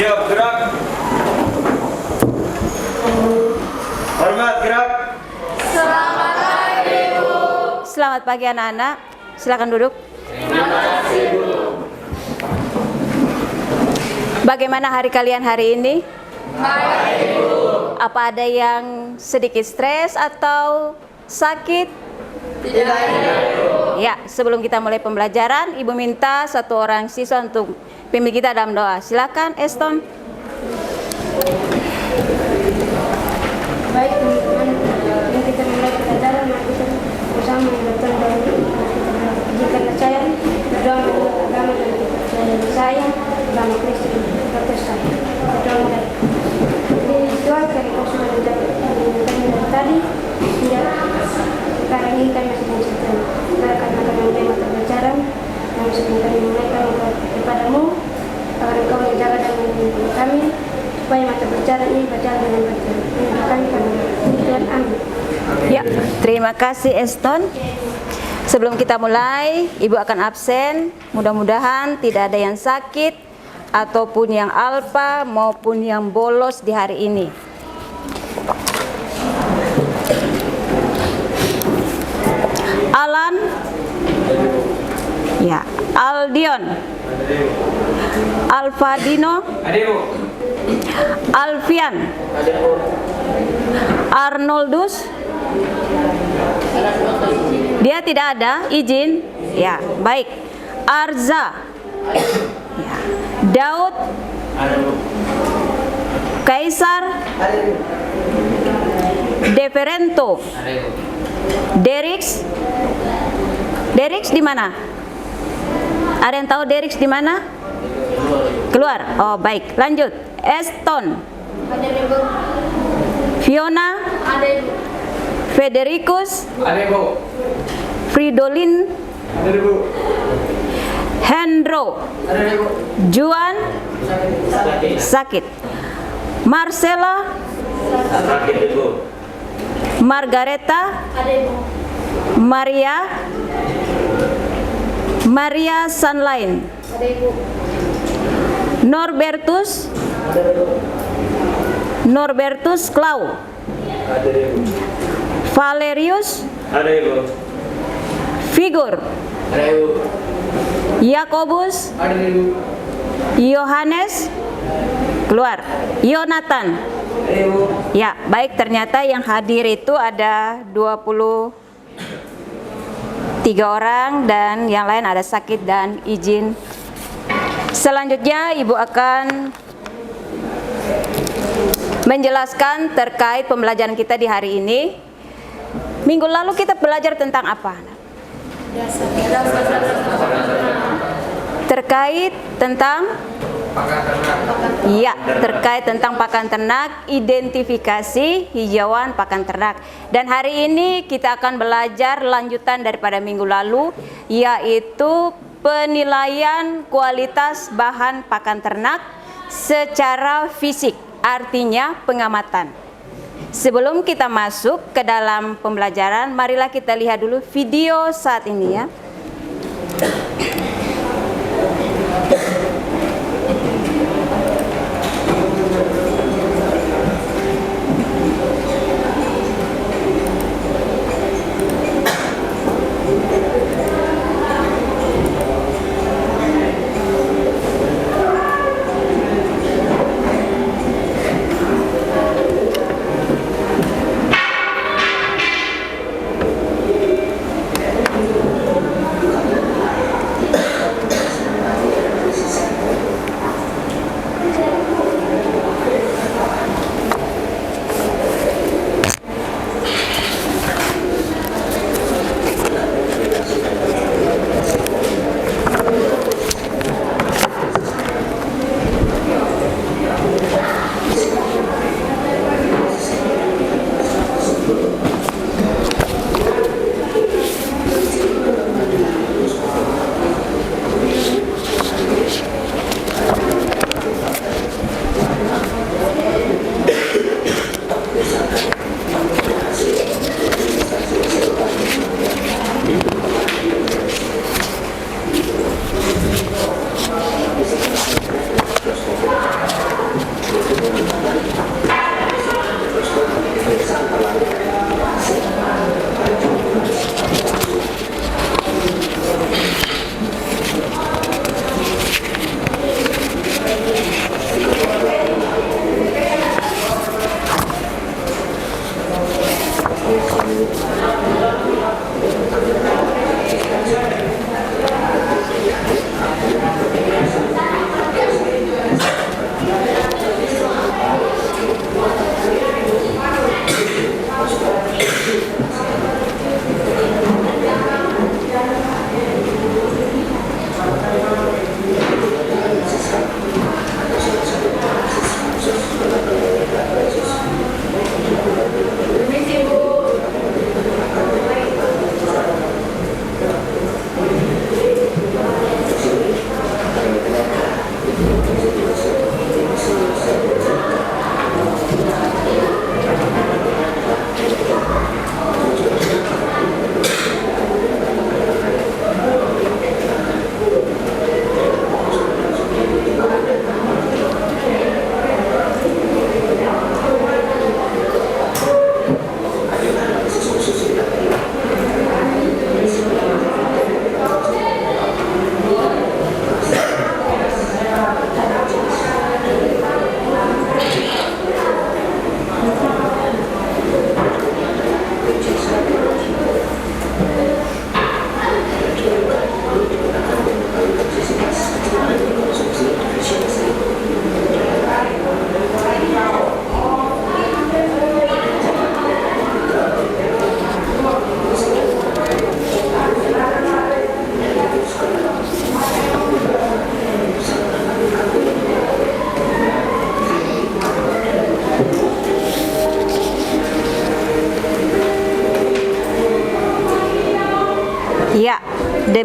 Siap, gerak. Hormat, gerak. Selamat pagi anak-anak. Silakan duduk. Terima kasih, Bu. Bagaimana hari kalian hari ini? Baik, Bu. Apa ada yang sedikit stres atau sakit? Tidak ada, Bu. Ya, sebelum kita mulai pembelajaran, Ibu minta satu orang siswa untuk pimpin kita dalam doa. Silakan, Eston. Baik teman-teman, yang kita mulai pelajaran, mari kita bersama datang dari jika saya berdoa menurut agama dan kepercayaan saya, agama Kristen Protestan. Berdoa mulai. Tuhan kami kau sudah mendengarkan dari tadi, hingga sekarang ini kami masih menceritakan. Karena kami mulai mata pelajaran, kami sedang kami menaikkan kepadamu, agar engkau menjaga dan melindungi kami, supaya mata pelajaran ini berjalan dengan baik. Kami Tuhan, amin. Ya, terima kasih Eston. Sebelum kita mulai, Ibu akan absen. Mudah-mudahan tidak ada yang sakit ataupun yang alpa maupun yang bolos di hari ini. Alan, ya, Aldion, Alfadino, Alfian, Arnoldus. Dia tidak ada, izin. Ya, baik. Arza. Ya. Daud. Kaisar. Deferento. Derix. Derix di mana? Ada yang tahu Derix di mana? Keluar. Oh, baik. Lanjut. Eston. Fiona. Federicus. Fridolin. Hendro. Juan. Sakit. Marcela. Sakit, Ibu. Margareta. Maria. Maria Sunline. Norbertus. Norbertus Clau. Valerius. Ada, Ibu. Figur. Ada, Ibu. Yakobus. Ada, Ibu. Yohanes. Keluar. Yonatan. Ada, Ibu. Ya, baik, ternyata yang hadir itu ada 23 orang dan yang lain ada sakit dan izin. Selanjutnya Ibu akan menjelaskan terkait pembelajaran kita di hari ini. Minggu lalu kita belajar tentang apa? Terkait tentang terkait tentang pakan ternak, identifikasi hijauan pakan ternak. Dan hari ini kita akan belajar lanjutan daripada minggu lalu, yaitu penilaian kualitas bahan pakan ternak secara fisik, artinya pengamatan. Sebelum kita masuk ke dalam pembelajaran, marilah kita lihat dulu video saat ini ya.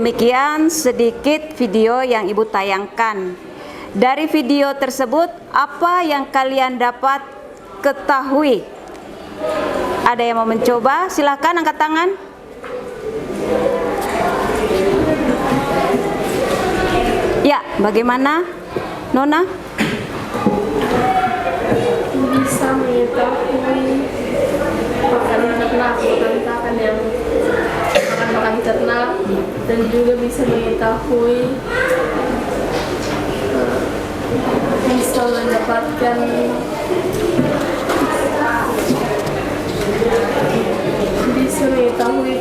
Demikian sedikit video yang Ibu tayangkan. Dari video tersebut, apa yang kalian dapat ketahui? Ada yang mau mencoba? Silakan angkat tangan. Ya, bagaimana, Nona? Bisa mengetahui makanan ternak, makan yang makan ternak, dan juga bisa mengetahui bisa mendapatkan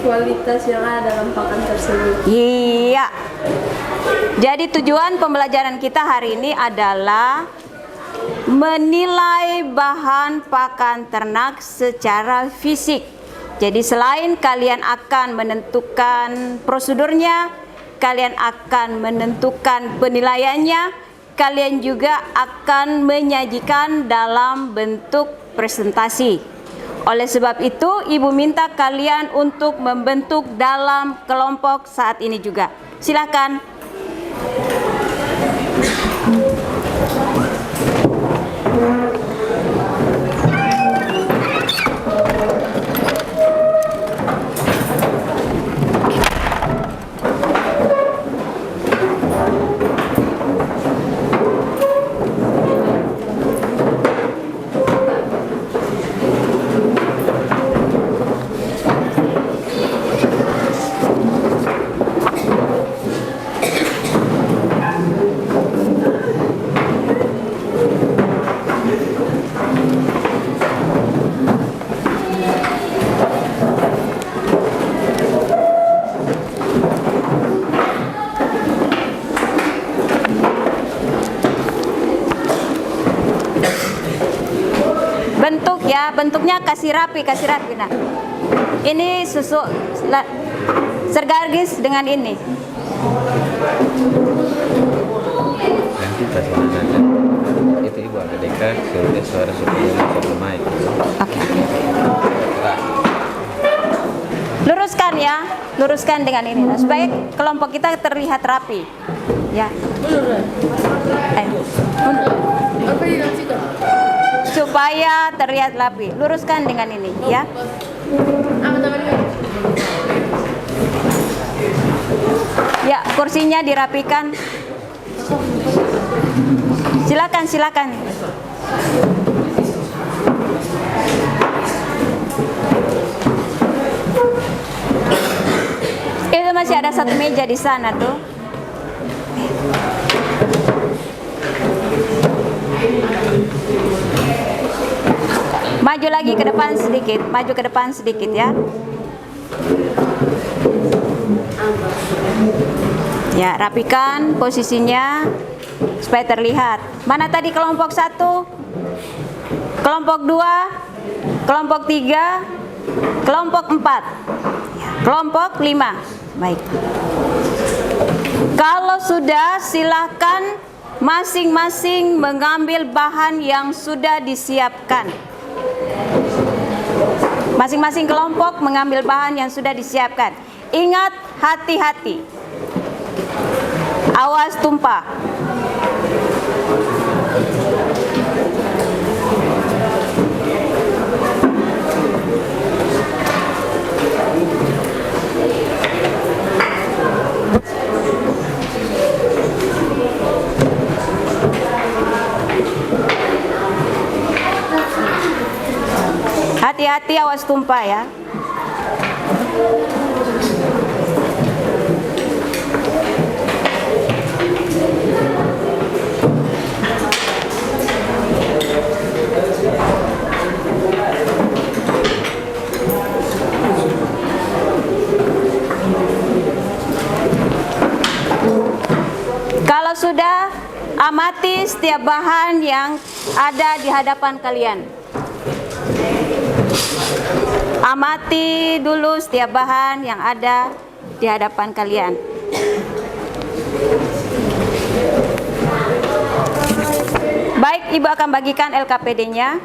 kualitas yang ada dalam pakan tersebut. Iya. Jadi tujuan pembelajaran kita hari ini adalah menilai bahan pakan ternak secara fisik. Jadi selain kalian akan menentukan prosedurnya, kalian akan menentukan penilaiannya, kalian juga akan menyajikan dalam bentuk presentasi. Oleh sebab itu, Ibu minta kalian untuk membentuk dalam kelompok saat ini juga. Silakan. Bentuk ya, bentuknya kasih rapi nah. Ini susu sergaris dengan ini. Nanti pas ada itu Ibu agak dekat suruh suara sebelum mic. Oke. Luruskan ya, luruskan dengan ini supaya kelompok kita terlihat rapi. Ya. Apa yang situ? Supaya terlihat rapi, luruskan dengan ini ya. Ya, kursinya dirapikan. Silakan, silakan. Itu masih ada satu meja di sana tuh. Maju lagi ke depan sedikit, maju ke depan sedikit ya. Ya, rapikan posisinya supaya terlihat. Mana tadi kelompok 1, kelompok 2, kelompok 3, kelompok 4, kelompok 5. Baik. Kalau sudah, silakan masing-masing mengambil bahan yang sudah disiapkan. Masing-masing kelompok mengambil bahan yang sudah disiapkan. Ingat, hati-hati. Awas tumpah. Hati-hati, awas tumpah ya. Kalau sudah, amati setiap bahan yang ada di hadapan kalian. Amati dulu setiap bahan yang ada di hadapan kalian. Baik, Ibu akan bagikan LKPD-nya.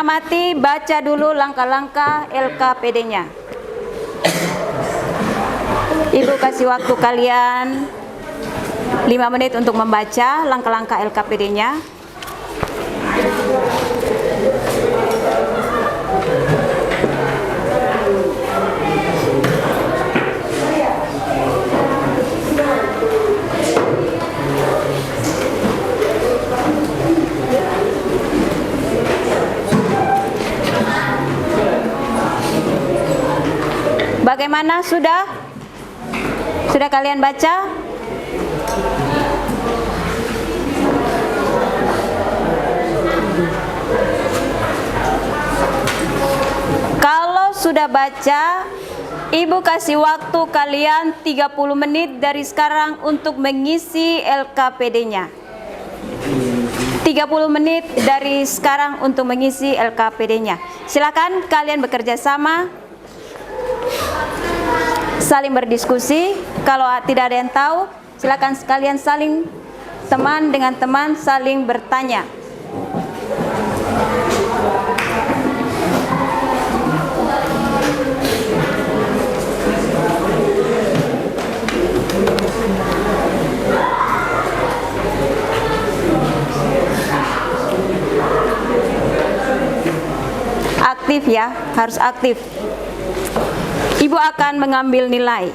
amati, baca dulu langkah-langkah LKPD-nya. Ibu kasih waktu kalian 5 menit untuk membaca langkah-langkah LKPD-nya. Bagaimana, sudah? Sudah kalian baca? Kalau sudah baca, Ibu kasih waktu kalian 30 menit dari sekarang untuk mengisi LKPD-nya. 30 menit dari sekarang untuk mengisi LKPD-nya. Silakan kalian bekerja sama, saling berdiskusi. Kalau tidak ada yang tahu, silakan sekalian saling, teman dengan teman saling bertanya. Aktif ya, harus aktif. Ibu akan mengambil nilai.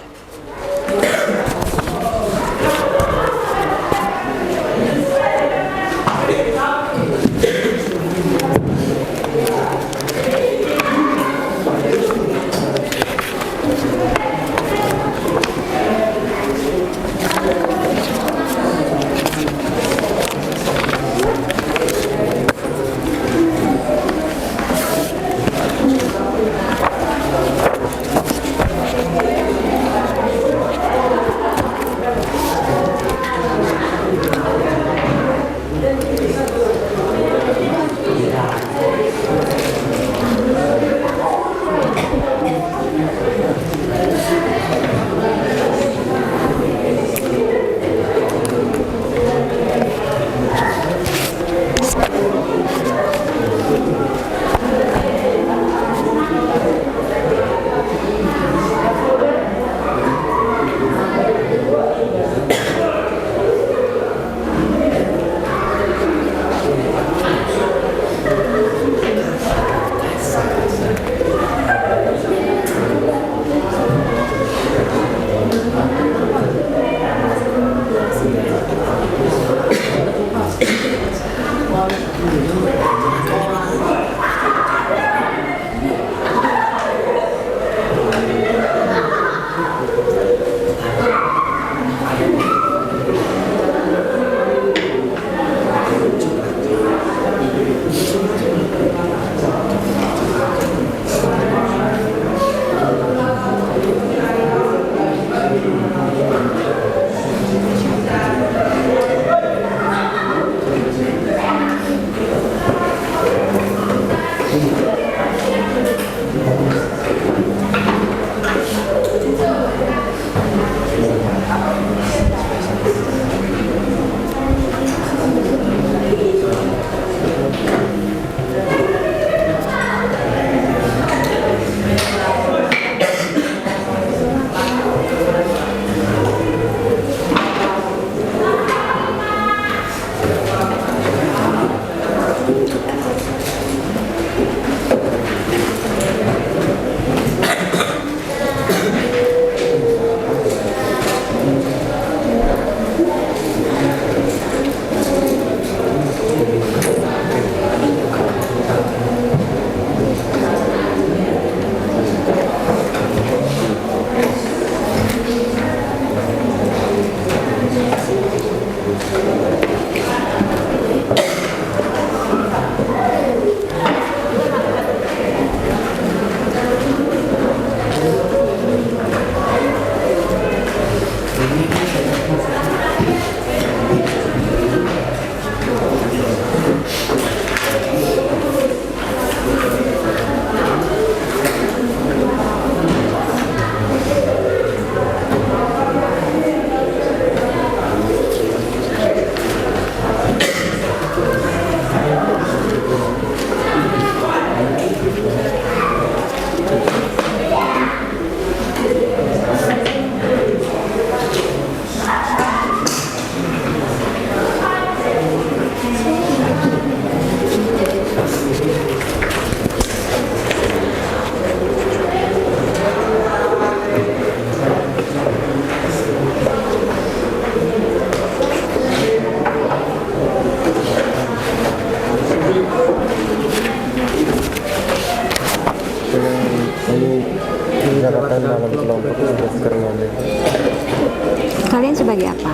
sebagai apa?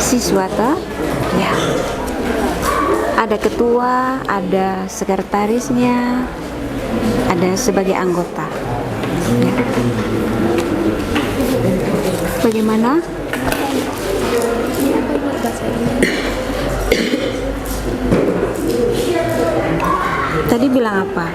Siswa toh? Ya. Ada ketua, ada sekretarisnya, ada sebagai anggota. Ya. Bagaimana? Tadi bilang apa?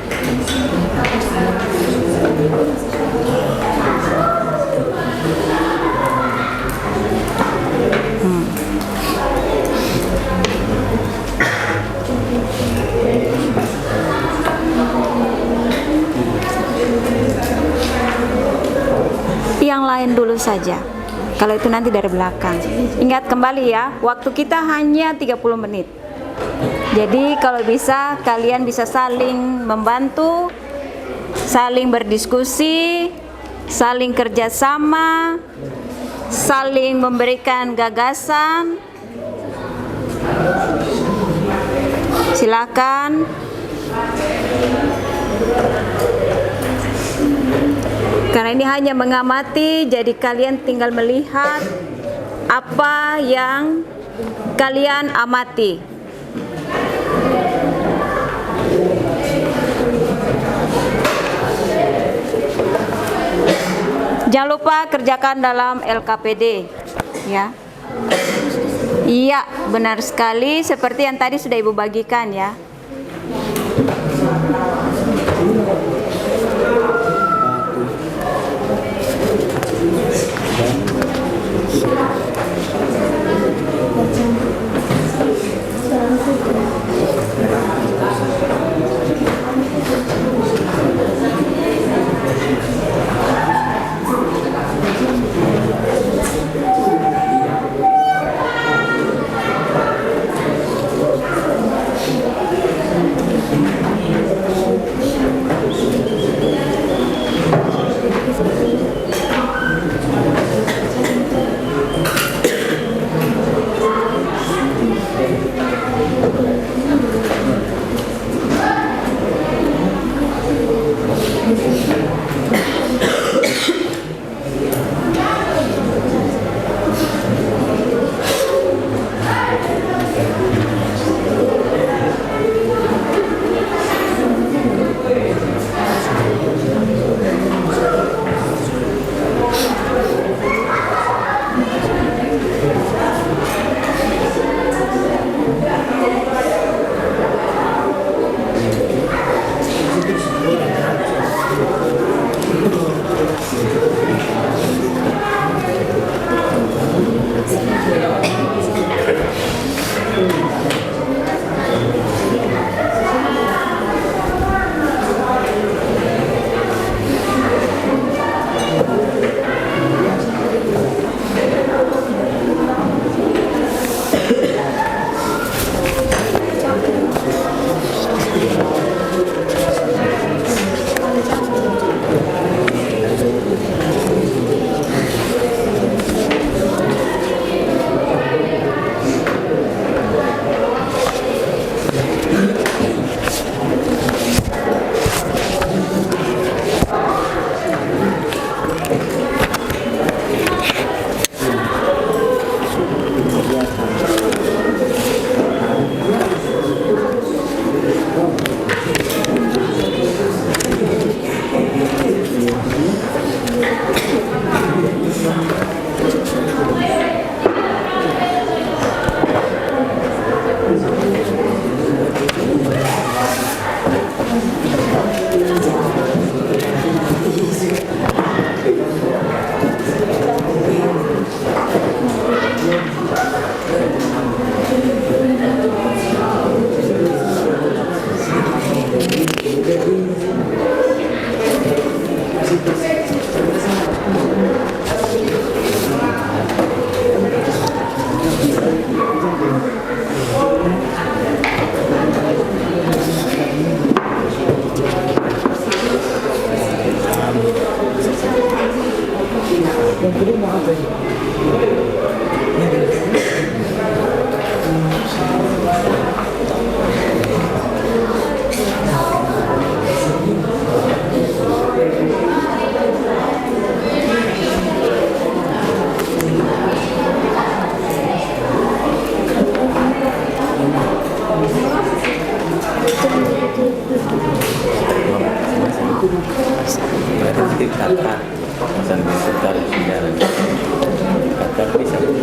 Yang lain dulu saja. Kalau itu nanti dari belakang. Ingat kembali ya, waktu kita hanya 30 menit. Jadi kalau bisa kalian bisa saling membantu, saling berdiskusi, saling kerjasama, saling memberikan gagasan. Silakan. Karena ini hanya mengamati, jadi kalian tinggal melihat apa yang kalian amati. Jangan lupa kerjakan dalam LKPD, ya. Iya, benar sekali seperti yang tadi sudah Ibu bagikan ya. Sementara sejarah kata bisa ini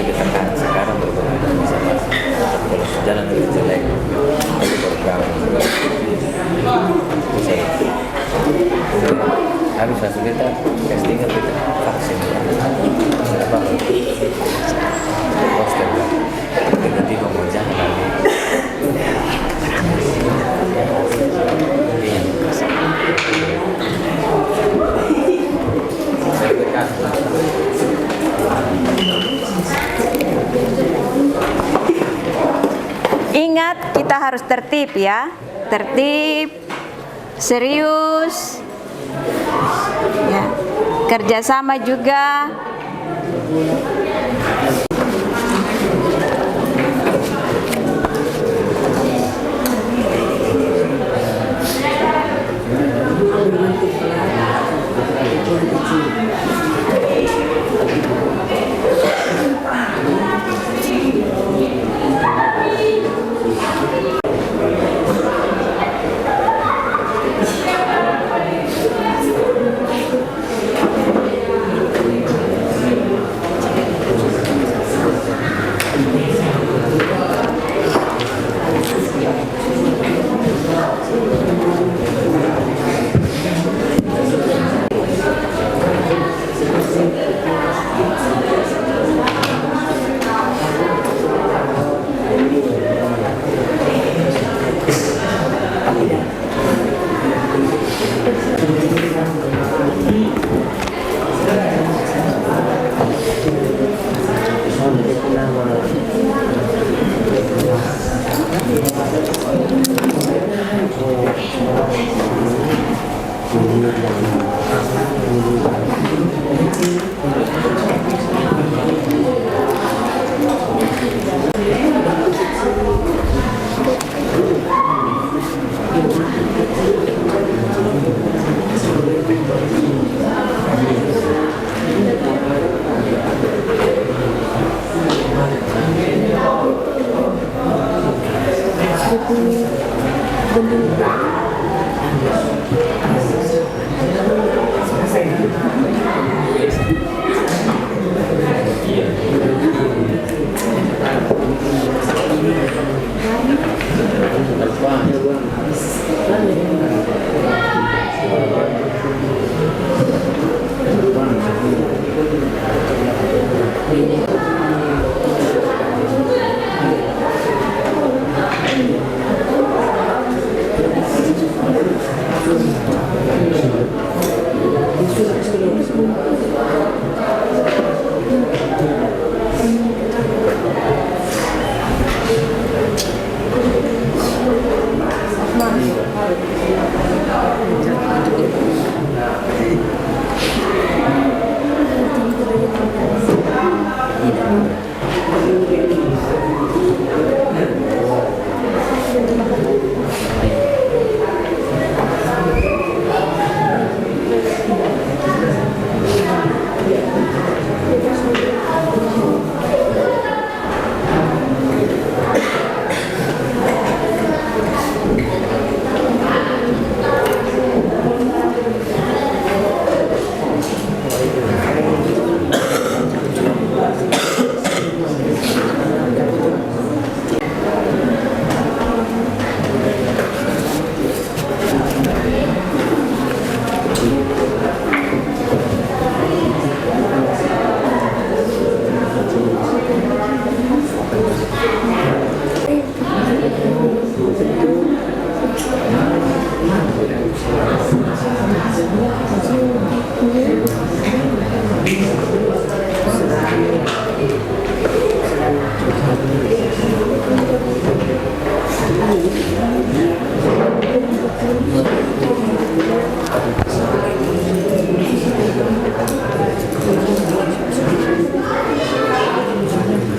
lebih tekan sekarang berbeda bisa masuk kalau sejarah lebih jelek bergabung bisa habis masuk kita casting kita vaksin apa poster ganti ngomong jangan Ingat, kita harus tertib ya. Tertib, serius. Ya. Kerjasama juga.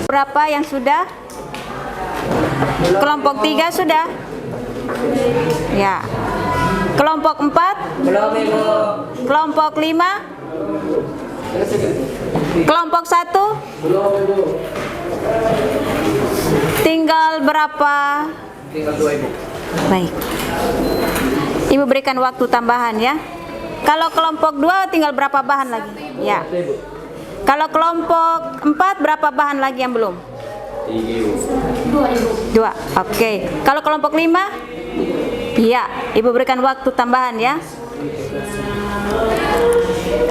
Berapa yang sudah? Kelompok 3 sudah? Ya. Kelompok 4? Belum, Ibu. Kelompok 5? Kelompok 1? Belum, Ibu. Tinggal berapa? Tinggal 2 Ibu. Baik. Ibu berikan waktu tambahan ya. Kalau kelompok 2 tinggal berapa bahan lagi? Ya. Kalau kelompok 4 berapa bahan lagi yang belum? 2. Oke. Kalau kelompok 5? Iya, Ibu berikan waktu tambahan ya.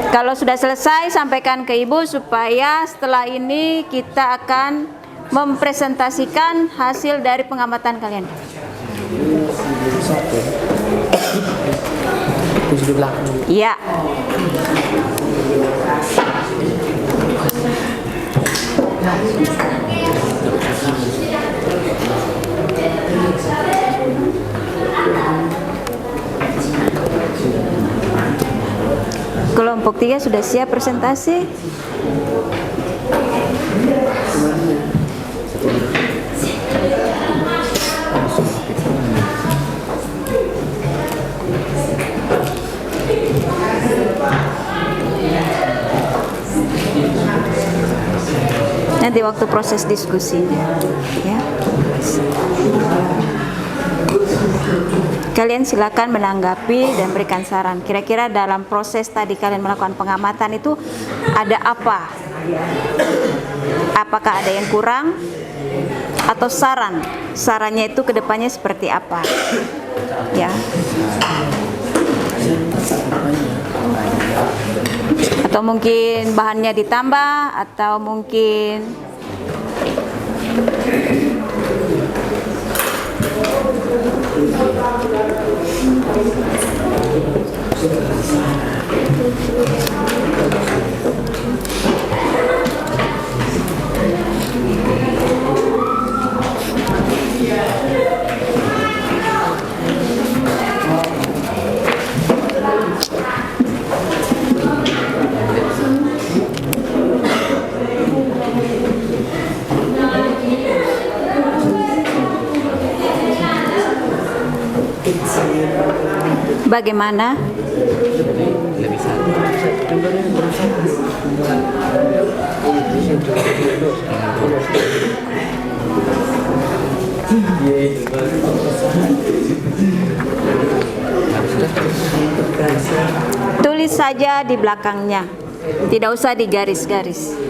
Kalau sudah selesai sampaikan ke Ibu supaya setelah ini kita akan mempresentasikan hasil dari pengamatan kalian. Iya. Kelompok 3 sudah siap presentasi? Nanti waktu proses diskusinya ya. Kalian silakan menanggapi dan berikan saran. Kira-kira dalam proses tadi kalian melakukan pengamatan itu ada apa? Apakah ada yang kurang? Atau saran? Sarannya itu kedepannya seperti apa? Ya. Atau mungkin bahannya ditambah, atau mungkin bagaimana? Lebih satu. Tulis saja di belakangnya, tidak usah digaris-garis.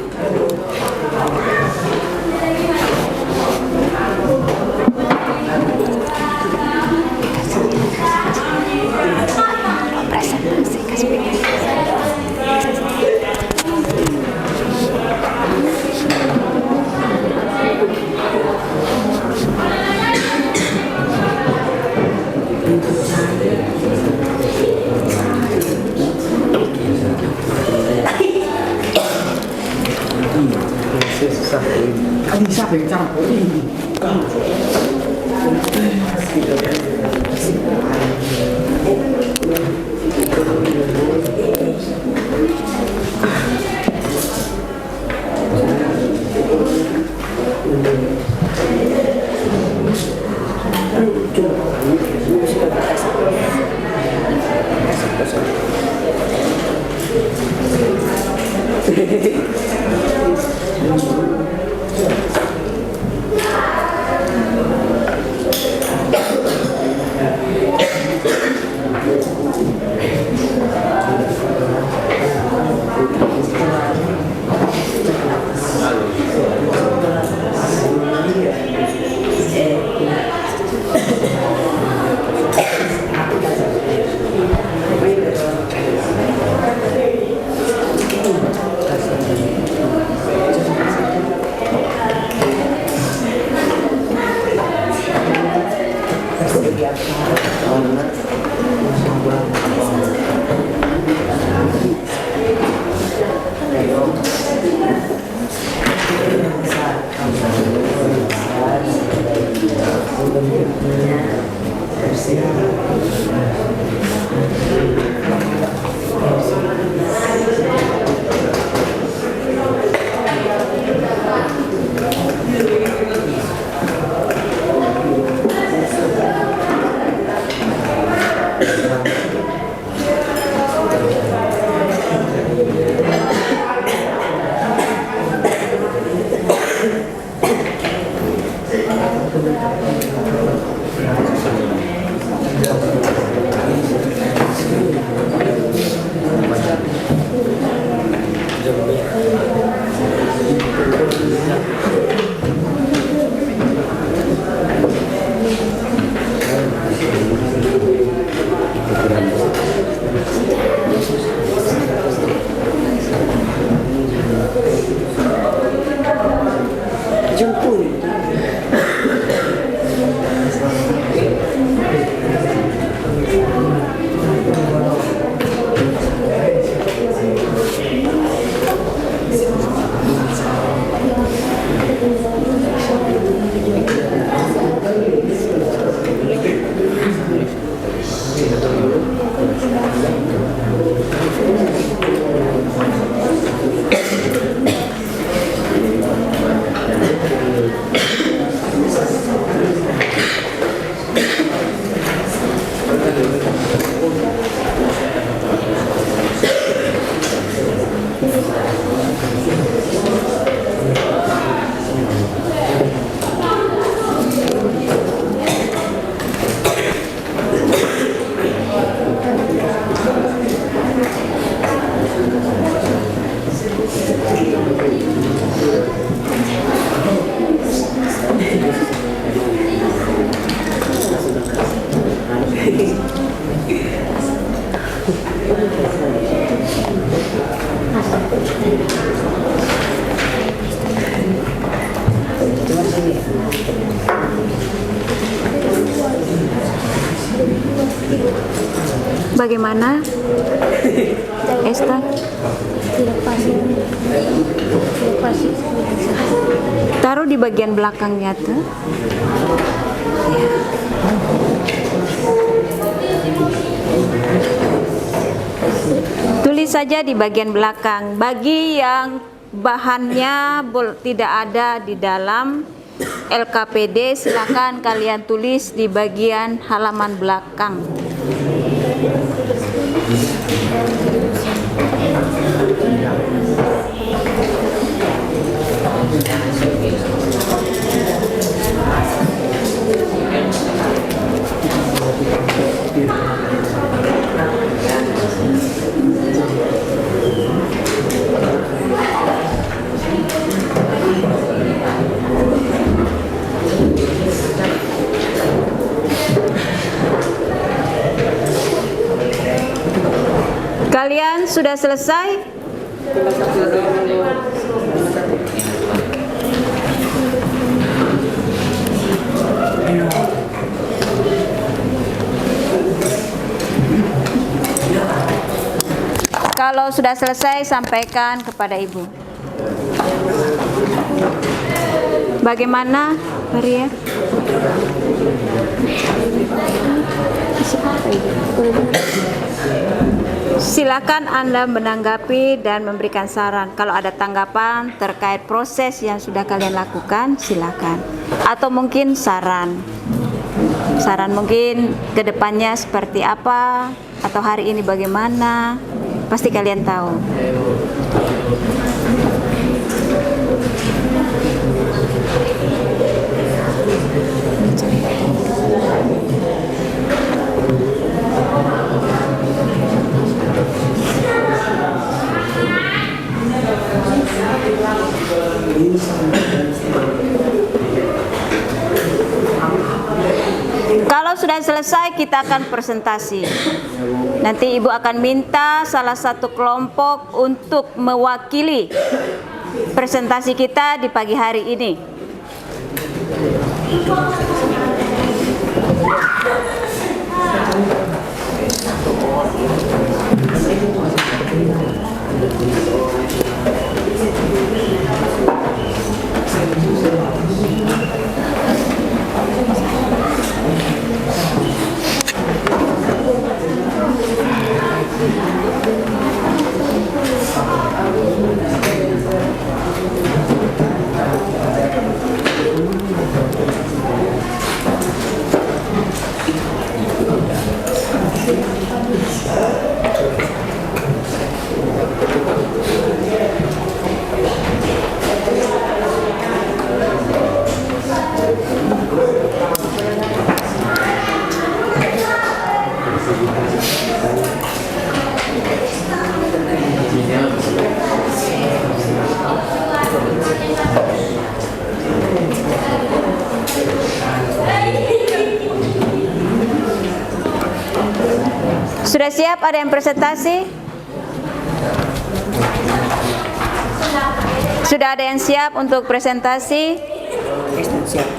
Bagaimana, Esther? Taruh di bagian belakangnya tuh. Tulis saja di bagian belakang. Bagi yang bahannya tidak ada di dalam LKPD, silakan kalian tulis di bagian halaman belakang. Kalian sudah selesai? Kalau sudah selesai, sampaikan kepada Ibu. Bagaimana, Maria? Silakan Anda menanggapi dan memberikan saran. Kalau ada tanggapan terkait proses yang sudah kalian lakukan, silakan. Atau mungkin saran mungkin ke depannya seperti apa, atau hari ini bagaimana, pasti kalian tahu. Kalau sudah selesai, kita akan presentasi. Nanti Ibu akan minta salah satu kelompok untuk mewakili presentasi kita di pagi hari ini. Sudah siap? Ada yang presentasi? Sudah ada yang siap untuk presentasi? Siap.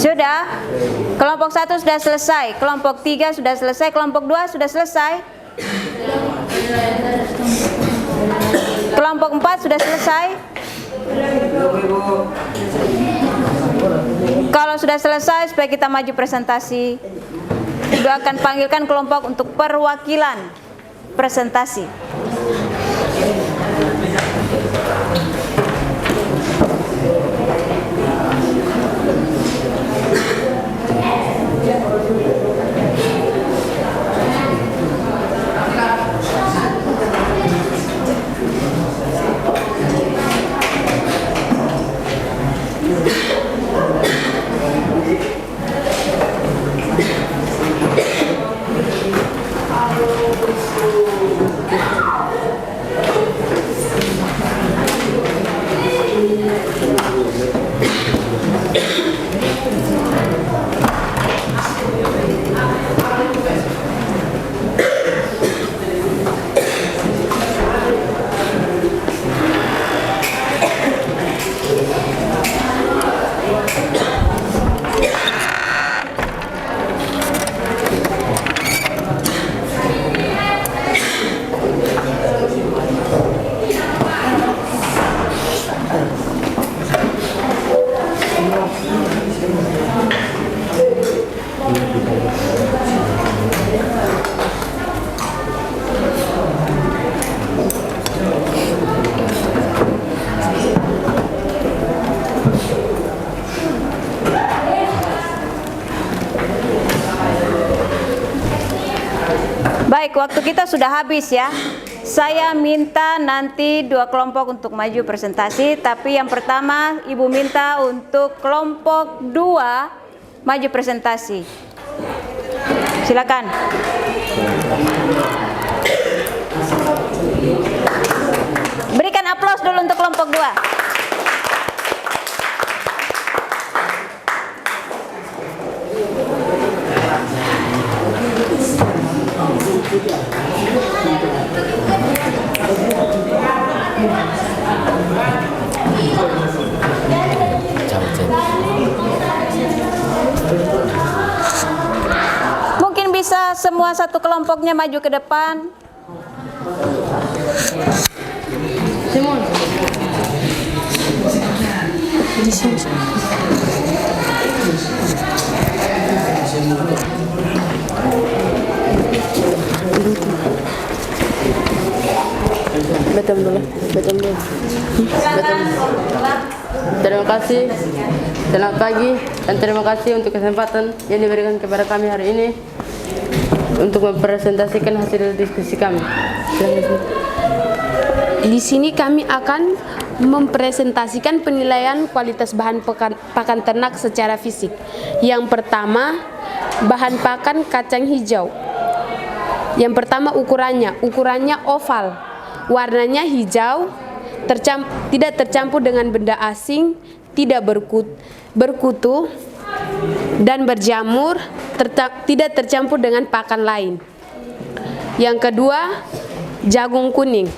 Sudah? Kelompok 1 sudah selesai, kelompok 3 sudah selesai, kelompok 2 sudah selesai. Kelompok 4 sudah selesai. Kalau sudah selesai, supaya kita maju presentasi, Ibu akan panggilkan kelompok untuk perwakilan presentasi. Baik, waktu kita sudah habis ya. Saya minta nanti 2 kelompok untuk maju presentasi, tapi yang pertama Ibu minta untuk kelompok 2 maju presentasi. Silakan. Berikan aplaus dulu untuk kelompok 2. Mungkin bisa semua satu kelompoknya maju ke depan. Simon. Betul dulu. Terima kasih. Selamat pagi dan terima kasih untuk kesempatan yang diberikan kepada kami hari ini. untuk mempresentasikan hasil diskusi kami. Di sini kami akan mempresentasikan penilaian kualitas bahan pakan ternak secara fisik. Yang pertama, bahan pakan kacang hijau. Yang pertama ukurannya oval, warnanya hijau, tidak tercampur dengan benda asing, tidak berkutu dan berjamur, tidak tercampur dengan pakan lain. Yang kedua, jagung kuning.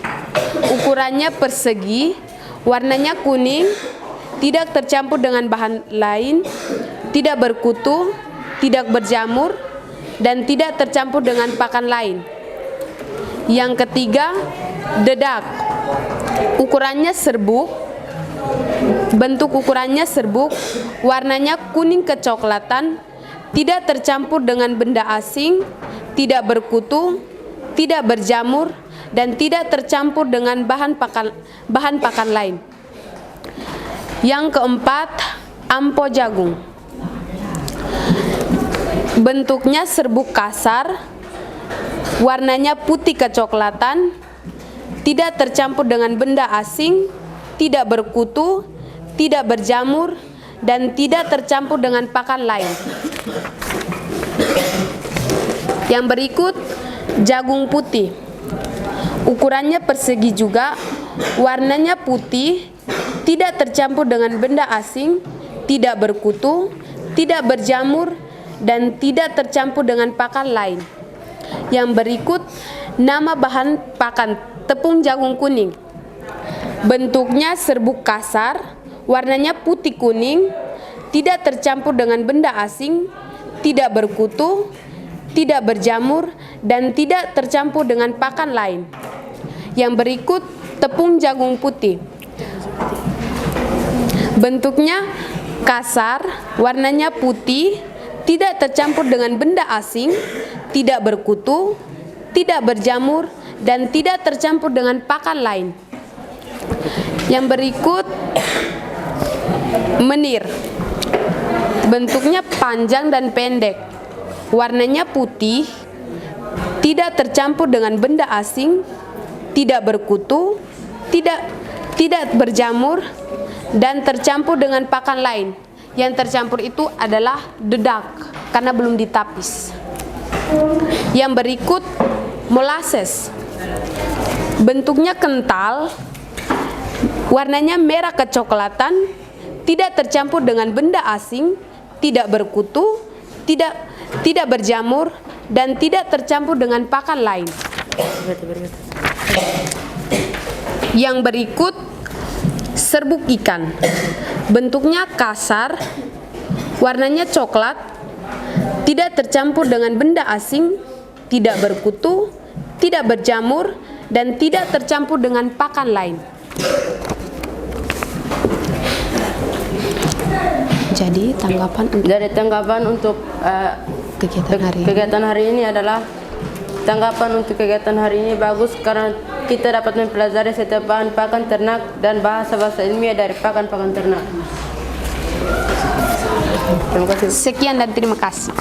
Ukurannya persegi, warnanya kuning, tidak tercampur dengan bahan lain, tidak berkutu, tidak berjamur, dan tidak tercampur dengan pakan lain. Yang ketiga, dedak. Ukurannya serbuk, bentuk ukurannya serbuk, warnanya kuning kecoklatan, tidak tercampur dengan benda asing, tidak berkutu, tidak berjamur, dan tidak tercampur dengan bahan pakan lain. Yang keempat, ampo jagung. Bentuknya serbuk kasar, warnanya putih kecoklatan, tidak tercampur dengan benda asing, tidak berkutu, tidak berjamur, dan tidak tercampur dengan pakan lain. Yang berikut, jagung putih. Ukurannya persegi juga, warnanya putih, tidak tercampur dengan benda asing, tidak berkutu, tidak berjamur, dan tidak tercampur dengan pakan lain. Yang berikut, nama bahan pakan tepung jagung kuning. Bentuknya serbuk kasar, warnanya putih kuning, tidak tercampur dengan benda asing, tidak berkutu, tidak berjamur, dan tidak tercampur dengan pakan lain. Yang berikut, tepung jagung putih. Bentuknya kasar, warnanya putih, tidak tercampur dengan benda asing, tidak berkutu, tidak berjamur, dan tidak tercampur dengan pakan lain. Yang berikut, menir. Bentuknya panjang dan pendek, warnanya putih, tidak tercampur dengan benda asing, tidak berkutu, tidak berjamur, dan tercampur dengan pakan lain. Yang tercampur itu adalah dedak karena belum ditapis. Yang berikut, molasses. Bentuknya kental, warnanya merah kecoklatan, tidak tercampur dengan benda asing, tidak berkutu, tidak berjamur, dan tidak tercampur dengan pakan lain. Yang berikut, serbuk ikan. Bentuknya kasar, warnanya coklat, tidak tercampur dengan benda asing, tidak berkutu, tidak berjamur, dan tidak tercampur dengan pakan lain. Jadi tanggapan untuk kegiatan hari ini adalah kegiatan hari ini bagus karena kita dapat mempelajari setiap bahan pakan ternak dan bahasa-bahasa ilmiah dari pakan-pakan ternak. Terima kasih. Sekian dan terima kasih.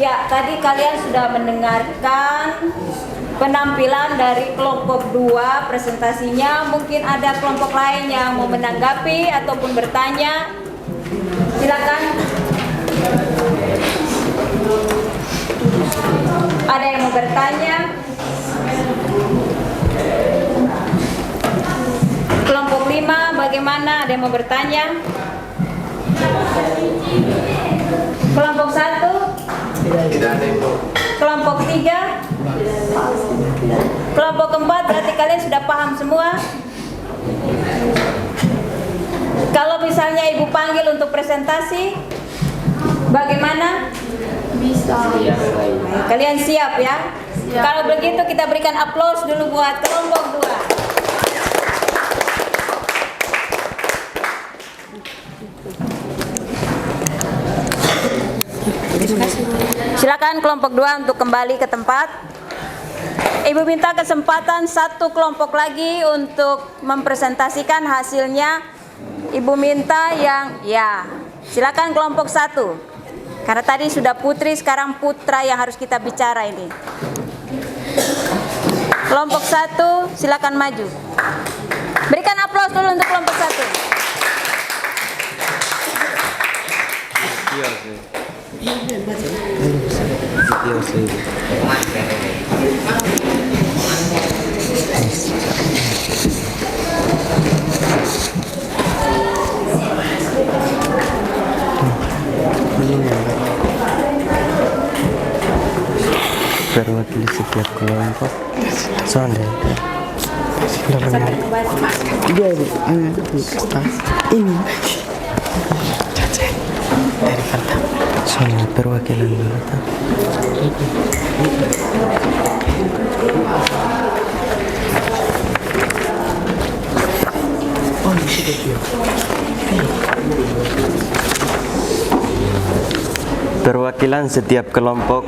Ya, tadi kalian sudah mendengarkan penampilan dari kelompok 2 presentasinya. Mungkin ada kelompok lain yang mau menanggapi ataupun bertanya. Silakan. Ada yang mau bertanya? Kelompok 5 bagaimana? Ada yang mau bertanya? Kelompok 1? Kelompok 3? Kelompok 4 berarti kalian sudah paham semua? Kalau misalnya ibu panggil untuk presentasi, bagaimana? Bisa. Kalian siap ya? Siap. Kalau begitu kita berikan aplaus dulu buat kelompok 2. Silakan kelompok 2 untuk kembali ke tempat. Ibu minta kesempatan satu kelompok lagi untuk mempresentasikan hasilnya. Ibu minta yang ya. Silakan kelompok 1. Karena tadi sudah putri, sekarang putra yang harus kita bicara ini. Kelompok 1, silakan maju. Berikan aplaus dulu untuk kelompok 1. Berwakili setiap kelompok. Sonde. Dia ini. Dari kata. Sonde perwakilan kata. Oh, ini sudah dia. Perwakilan setiap kelompok.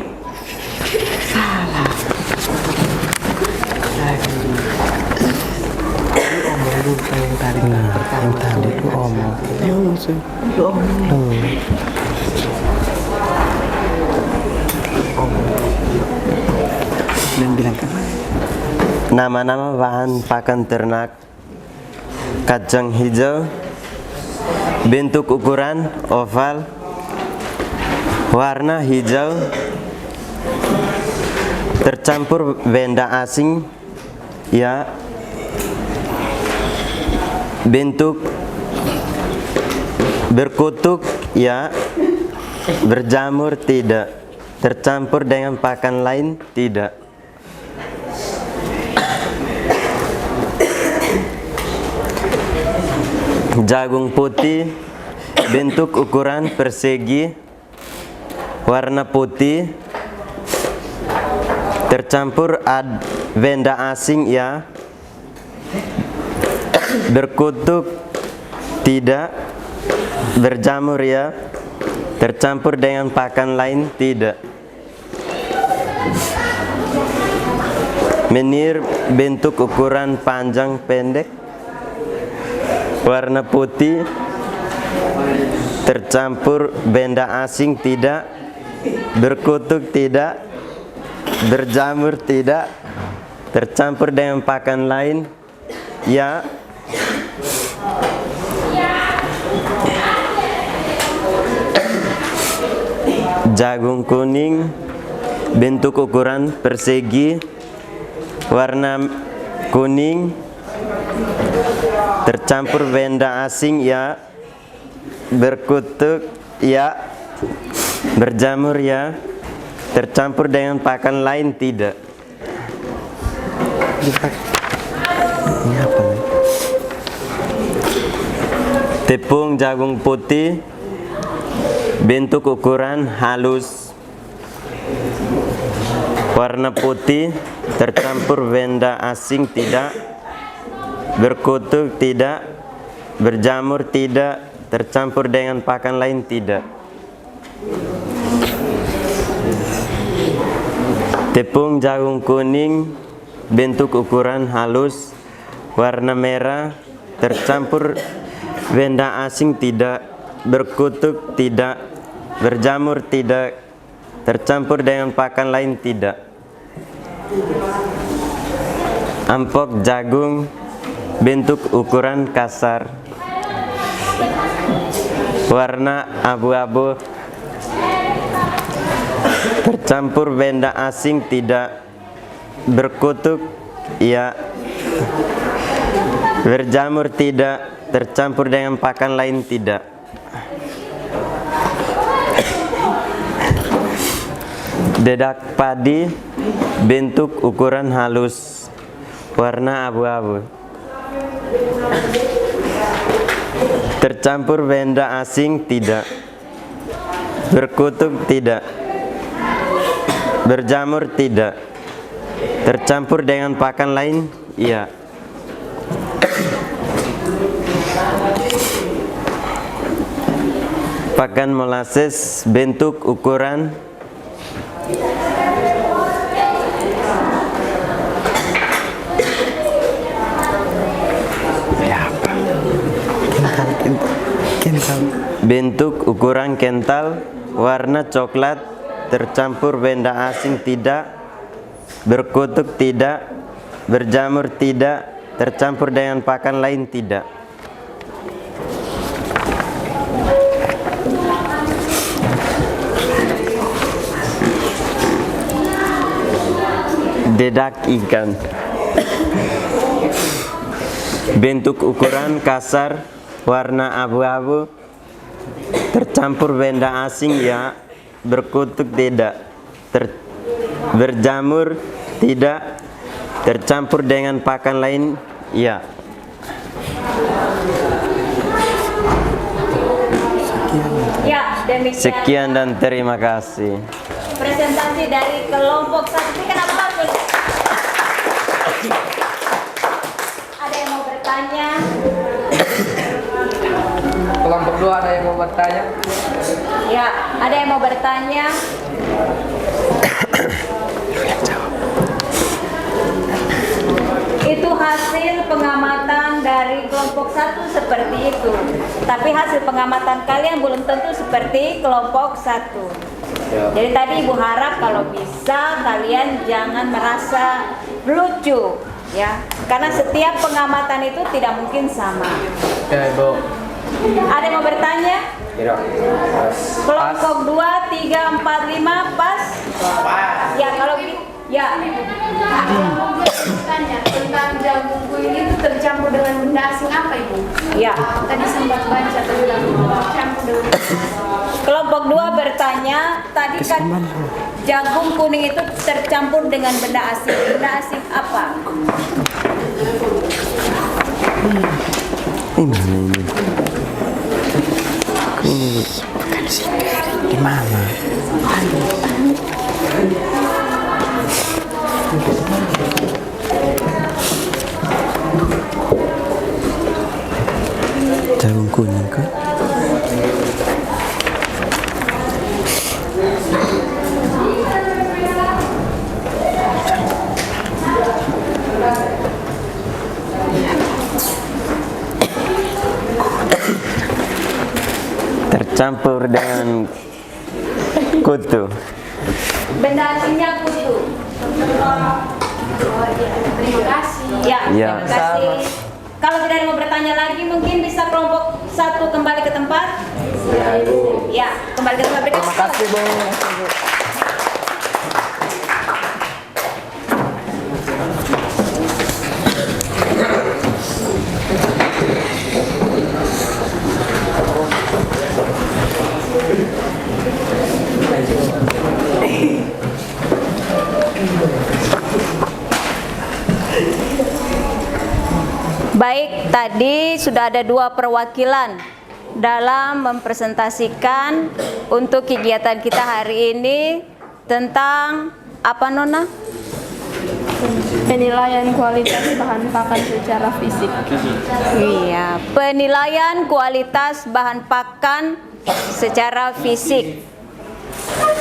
Yang tadi itu omong. Nama-nama bahan pakan ternak: kacang hijau, bentuk ukuran oval, warna hijau, tercampur benda asing, ya, bentuk berkutuk, ya, berjamur, tidak, tercampur dengan pakan lain, tidak. Jagung putih, bentuk ukuran persegi, warna putih, tercampur benda asing, ya, berkutuk, tidak, berjamur, ya, tercampur dengan pakan lain, tidak. Menir, bentuk ukuran panjang pendek, warna putih, tercampur benda asing, tidak, berkutuk, tidak, berjamur, tidak, tercampur dengan pakan lain, ya. Jagung kuning, bentuk ukuran persegi, warna kuning, tercampur benda asing, ya, berkutuk, ya, berjamur, ya, tercampur dengan pakan lain, tidak. Ini apa? Tepung jagung putih, bentuk ukuran halus, warna putih, tercampur benda asing, tidak, berkutuk, tidak, berjamur, tidak, tercampur dengan pakan lain, tidak. Tepung jagung kuning, bentuk ukuran halus, warna merah, tercampur benda asing, tidak, berkutuk, tidak, berjamur, tidak, tercampur dengan pakan lain, tidak. Ampok jagung, bentuk ukuran kasar, warna abu-abu, tercampur benda asing, tidak, berkutuk, ya, berjamur, tidak, tercampur dengan pakan lain, tidak. Dedak padi, bentuk ukuran halus, warna abu-abu, tercampur benda asing, tidak, berkutuk, tidak, berjamur, tidak, tercampur dengan pakan lain, iya. Pakan molasses, bentuk ukuran bentuk ukuran kental, warna coklat, tercampur benda asing tidak, berkutuk tidak, berjamur tidak, tercampur dengan pakan lain tidak. Dedak ikan. Bentuk ukuran kasar, warna abu-abu, tercampur benda asing ya, berkutuk tidak, berjamur tidak, tercampur dengan pakan lain ya. Ya, demikian. Sekian dan terima kasih. Presentasi dari kelompok 1. Berikan aplaus. Ada yang mau bertanya? Kelompok 2 ada yang mau bertanya? Ya, ada yang mau bertanya? Itu hasil pengamatan dari kelompok 1 seperti itu. Tapi hasil pengamatan kalian belum tentu seperti kelompok 1. Jadi tadi Ibu harap kalau bisa kalian jangan merasa lucu, ya, karena setiap pengamatan itu tidak mungkin sama. Ya, Ibu. Ada yang mau bertanya? Kira. Kelompok 2, 3, 4, 5 pas? Ya, kalau ya. Tanya tentang jagung kuning itu tercampur dengan benda asing apa, Ibu? Ya. Tadi sempat baca tentang tercampur dengan benda asing. Kelompok 2 bertanya, tadi kan jagung kuning itu tercampur dengan benda asing. Benda asing apa? Ini mana ini? Ini bukan sigari. Di mana? Jagung kuning kan? Tercampur dengan kutu. Benda asingnya kutu. Terima kasih. Ya, Ya. terima kasih. Kalau tidak ada yang mau bertanya lagi, mungkin bisa kelompok 1 kembali ke tempat. Ya, kembali ke tempat. Terima kasih, Bu. Baik, tadi sudah ada 2 perwakilan dalam mempresentasikan untuk kegiatan kita hari ini tentang apa, Nona? Penilaian kualitas bahan pakan secara fisik. Iya, penilaian kualitas bahan pakan secara fisik.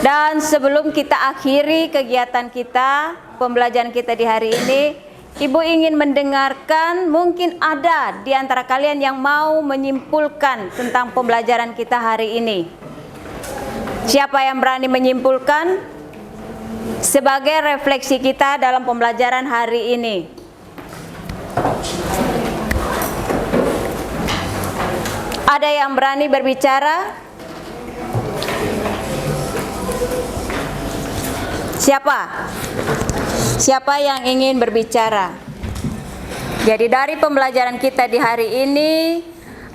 Dan sebelum kita akhiri kegiatan kita, pembelajaran kita di hari ini, Ibu ingin mendengarkan, mungkin ada di antara kalian yang mau menyimpulkan tentang pembelajaran kita hari ini. Siapa yang berani menyimpulkan sebagai refleksi kita dalam pembelajaran hari ini? Ada yang berani berbicara? Siapa? Siapa yang ingin berbicara? Jadi dari pembelajaran kita di hari ini,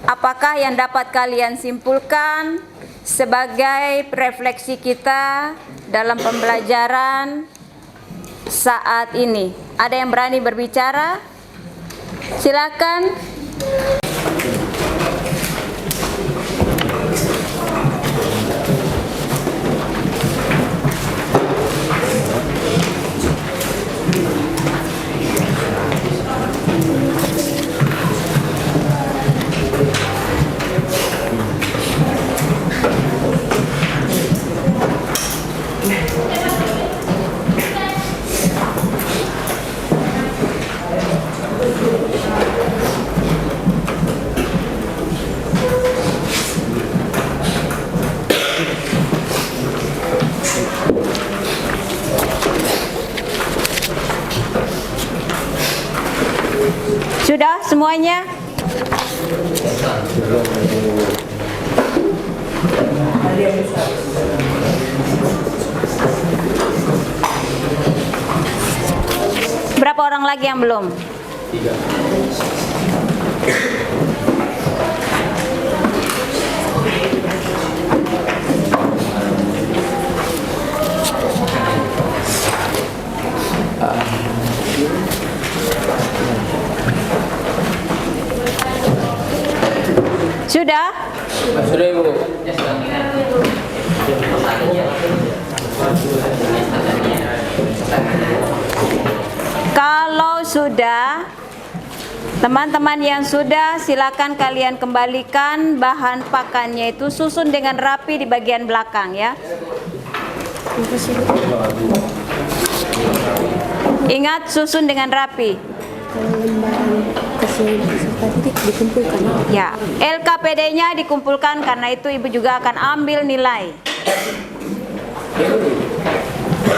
apakah yang dapat kalian simpulkan sebagai refleksi kita dalam pembelajaran saat ini? Ada yang berani berbicara? Silakan. Siap semuanya? Berapa orang lagi yang belum? 3. Sudah? Sudah Ibu. Kalau sudah, teman-teman yang sudah, silakan kalian kembalikan bahan pakannya itu, susun dengan rapi di bagian belakang ya. Ingat, susun dengan rapi. Ya, LKPD-nya dikumpulkan, karena itu Ibu juga akan ambil nilai.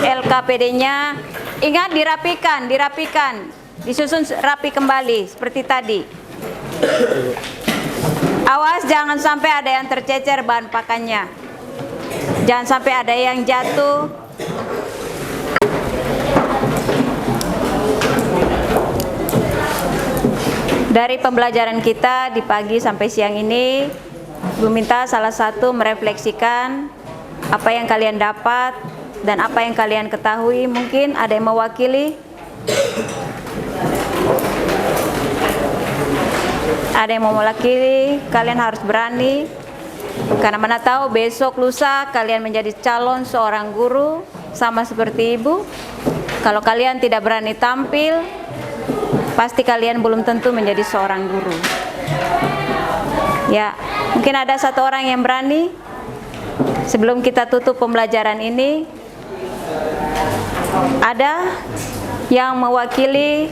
LKPD-nya, ingat, dirapikan, disusun rapi kembali seperti tadi. Awas jangan sampai ada yang tercecer bahan pakannya, jangan sampai ada yang jatuh. Dari pembelajaran kita di pagi sampai siang ini, Ibu minta salah satu merefleksikan apa yang kalian dapat dan apa yang kalian ketahui. Mungkin ada yang mewakili? Ada yang mau mewakili? Kalian harus berani, karena mana tahu besok lusa kalian menjadi calon seorang guru sama seperti Ibu. Kalau kalian tidak berani tampil, pasti kalian belum tentu menjadi seorang guru. Ya, mungkin ada satu orang yang berani. Sebelum kita tutup pembelajaran ini, ada yang mewakili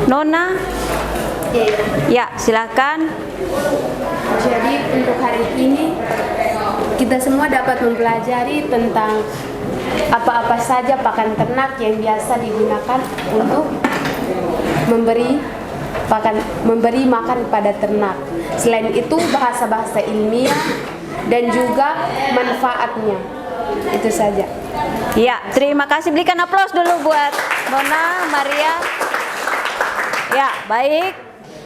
Nona? Ya, silakan. Jadi untuk hari ini kita semua dapat mempelajari tentang apa-apa saja pakan ternak yang biasa digunakan untuk memberi makan pada ternak. Selain itu bahasa-bahasa ilmiah dan juga manfaatnya. Itu saja. Ya, terima kasih. Berikan aplaus dulu buat Nona, Maria. Ya, baik.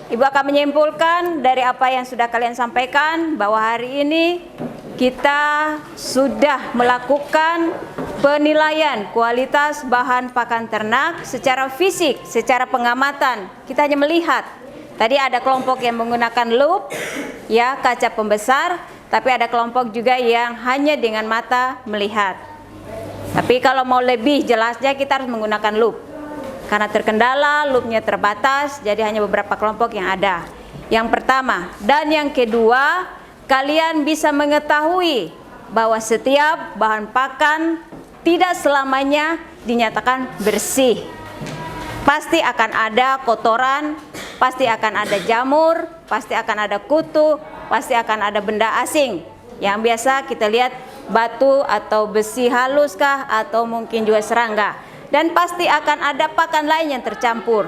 Ibu akan menyimpulkan dari apa yang sudah kalian sampaikan, bahwa hari ini kita sudah melakukan penilaian kualitas bahan pakan ternak secara fisik, secara pengamatan. Kita hanya melihat. Tadi ada kelompok yang menggunakan lup, ya, kaca pembesar, tapi ada kelompok juga yang hanya dengan mata melihat. Tapi kalau mau lebih jelasnya kita harus menggunakan lup. Karena terkendala, lupnya terbatas, jadi hanya beberapa kelompok yang ada. Yang pertama dan yang kedua, kalian bisa mengetahui bahwa setiap bahan pakan tidak selamanya dinyatakan bersih. Pasti akan ada kotoran, pasti akan ada jamur, pasti akan ada kutu, pasti akan ada benda asing. Yang biasa kita lihat batu atau besi haluskah, atau mungkin juga serangga. Dan pasti akan ada pakan lain yang tercampur.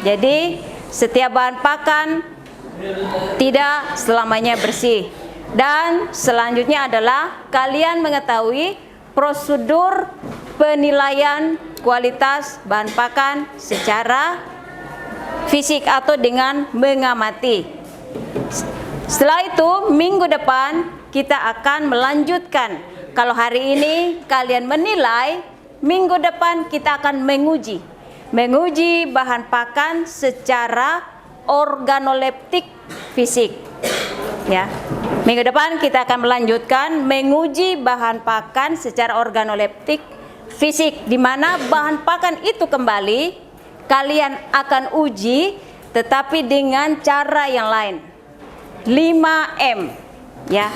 Jadi setiap bahan pakan tidak selamanya bersih. Dan selanjutnya adalah kalian mengetahui prosedur penilaian kualitas bahan pakan secara fisik atau dengan mengamati. Setelah itu minggu depan kita akan melanjutkan. Kalau hari ini kalian menilai, minggu depan kita akan menguji bahan pakan secara organoleptik fisik. Ya, minggu depan kita akan melanjutkan menguji bahan pakan secara organoleptik fisik, di mana bahan pakan itu kembali kalian akan uji, tetapi dengan cara yang lain. 5M, ya,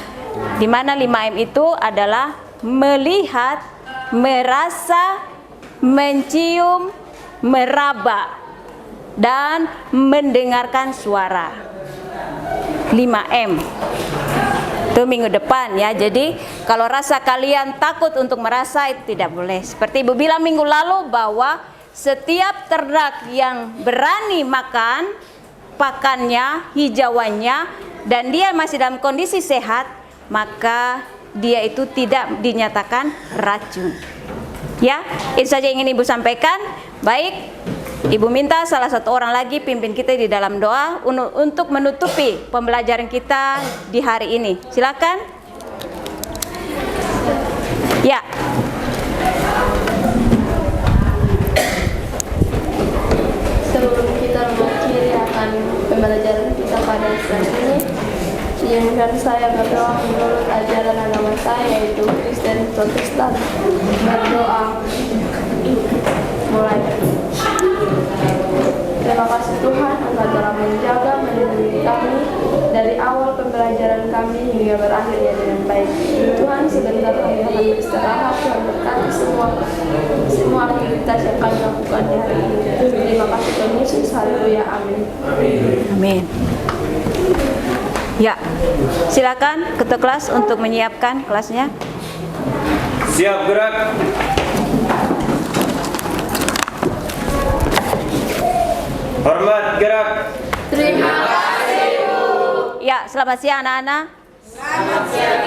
di mana 5M itu adalah melihat, merasa, mencium, meraba, dan mendengarkan suara. 5M itu minggu depan ya. Jadi kalau rasa kalian takut untuk merasa, itu tidak boleh. Seperti Ibu bilang minggu lalu, bahwa setiap ternak yang berani makan pakannya, hijauannya, dan dia masih dalam kondisi sehat, maka dia itu tidak dinyatakan racun. Ya, itu saja yang ingin Ibu sampaikan. Baik, Ibu minta salah satu orang lagi pimpin kita di dalam doa untuk menutupi pembelajaran kita di hari ini. Silakan. Ya. Sebelum kita mengakhiri akan pembelajaran kita pada saat ini, izinkan saya berdoa menurut ajaran agama saya, yaitu Kristen Protestan. Berdoa. Mulai. Terima kasih Tuhan, Engkau telah menjaga melindungi kami dari awal pembelajaran kami hingga berakhirnya dengan baik. Tuhan, sebentar kami akan beristirahat. Tuhan berkati semua aktivitas yang kami lakukan di hari ini. Terima kasih Tuhan Yesus. Haleluya. Amin. Amin. Ya, silakan ketua kelas untuk menyiapkan kelasnya. Siap gerak. Hormat gerak. Terima kasih. Ya, selamat siang anak-anak. Selamat siang.